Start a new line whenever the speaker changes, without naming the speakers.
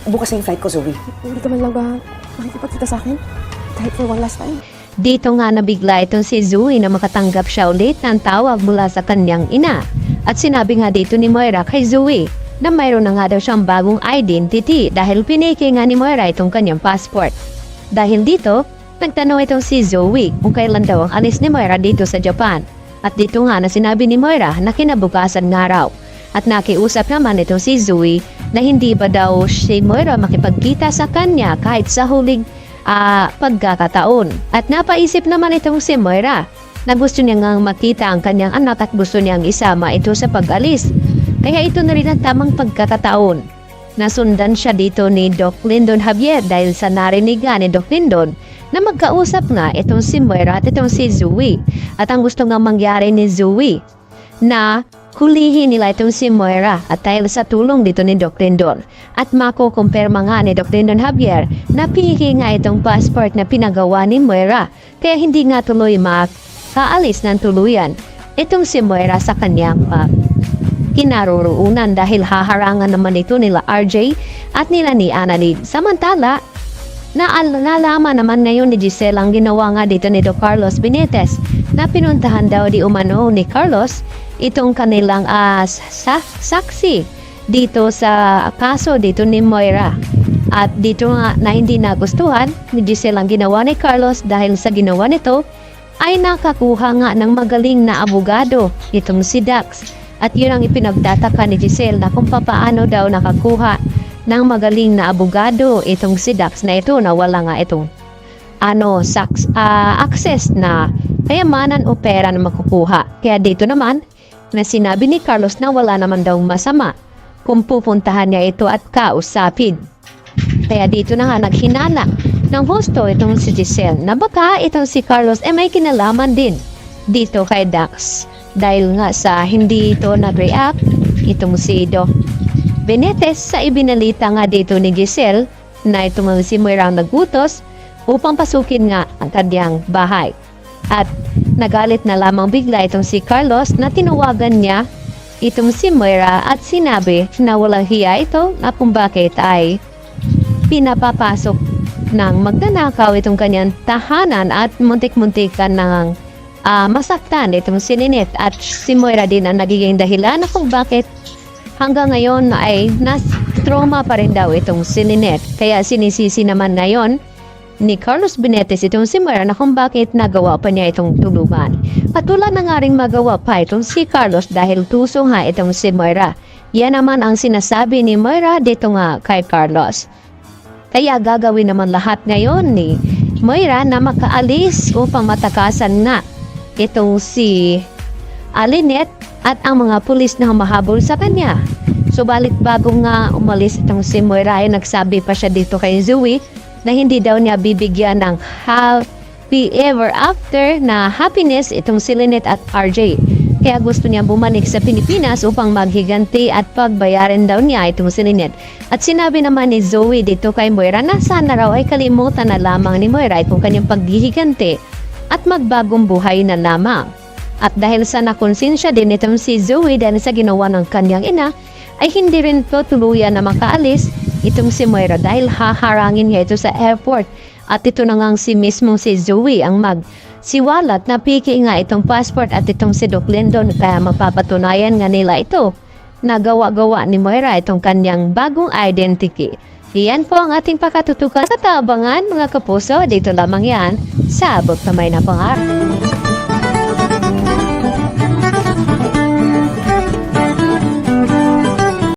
Bukas na yung flight ko, Zoe.
Hindi ka man lang ba makikipagkita sa akin? Kahit for one last time.
Dito nga nabigla itong si Zoe na makatanggap siya ulit ng tawag mula sa kanyang ina. At sinabi nga dito ni Moira kay Zoe na mayroon na nga daw siyang bagong identity dahil piniki nga ni Moira itong kanyang passport. Dahil dito, nagtanong itong si Zoe kung kailan daw ang alis ni Moira dito sa Japan. At dito nga na sinabi ni Moira na kinabukasan nga raw. At nakiusap naman itong si Zoe na hindi ba daw si Moira makipagkita sa kanya kahit sa huling pagkakataon. At napaisip naman itong si Moira na gusto niya ngang makita ang kanyang anak at gusto niyang isama ito sa pag-alis. Kaya ito na rin ang tamang pagkakataon. Nasundan siya dito ni Doc Lyndon Javier dahil sa narinigan ni Doc Lyndon na magkausap nga itong si Moira at itong si Zoe. At ang gusto nga mangyari ni Zoe na hulihin nila itong si Moira at dahil sa tulong dito ni Doc Lyndon at makukumpirma nga ni Doc Lyndon Javier na piki nga itong passport na pinagawa ni Moira kaya hindi nga tuloy makaalis ng tuluyan itong si Moira sa kanyang kinaroroonan dahil haharangan naman ito nila RJ at nila ni Annalyn. Samantala, nalaman naman ngayon ni Giselle ang ginawa nga dito ni Doc Carlos Benitez na pinuntahan daw di umano ni Carlos itong kanilang saksi dito sa kaso dito ni Moira. At dito nga na hindi nagustuhan ni Giselle ang ginawa ni Carlos dahil sa ginawa nito ay nakakuha nga ng magaling na abogado itong si Dax. At yun ang ipinagtataka ni Giselle na kung papaano daw nakakuha ng magaling na abogado itong si Dax na ito na wala nga itong access na kayamanan o pera na makukuha. Kaya dito naman na sinabi ni Carlos na wala naman daw masama kung pupuntahan niya ito at kausapin. Kaya dito na nga naghinala ng husto itong si Giselle na baka itong si Carlos may kinalaman din dito kay Dax. Dahil nga sa hindi ito nag-react itong si Doc Benitez sa ibinalita nga dito ni Giselle na itong si Moira ang nagutos upang pasukin nga ang kanyang bahay. At nagalit na lamang bigla itong si Carlos na tinawagan niya itong si Moira at sinabi na walang hiya ito na kung bakit ay pinapapasok ng magnanakaw itong kanyang tahanan at muntik-muntikan ng masaktan itong si Lynette at si Moira din ang nagiging dahilan na kung bakit hanggang ngayon ay trauma pa rin daw itong si Lynette. Kaya sinisisi naman ngayon ni Carlos Benitez itong si Moira na kung bakit nagawa pa niya itong tulungan. Patulan na nga rin magawa pa itong si Carlos dahil tuso nga itong si Moira. Yan naman ang sinasabi ni Moira dito nga kay Carlos. Kaya gagawin naman lahat ngayon ni Moira na makaalis upang matakasan nga itong si Lynette at ang mga pulis na humahabol sa kanya. Subalit bago nga umalis itong si Moira ay nagsabi pa siya dito kay Zoe na hindi daw niya bibigyan ng happy ever after na happiness itong si Lynette at RJ. Kaya gusto niya bumalik sa Pilipinas upang maghiganti at pagbayarin daw niya itong si Lynette. At sinabi naman ni Zoe dito kay Moira na sana raw ay kalimutan na lamang ni Moira itong kanyang paghihiganti at magbagong buhay na lamang. At dahil sa nakonsensya din itong si Zoe dahil sa ginawa ng kanyang ina, ay hindi rin po tuluyan na makaalis itong si Moira dahil haharangin niya ito sa airport. At ito na ngang si mismong si Zoe ang magsiwalat na piki nga itong passport at itong si Doc Lyndon kaya mapapatunayan nga nila ito na gawa-gawa ni Moira itong kanyang bagong identity. Iyan po ang ating pakatutukan sa tabangan mga kapuso. Dito lamang yan sa Abot Kamay na Pangarap.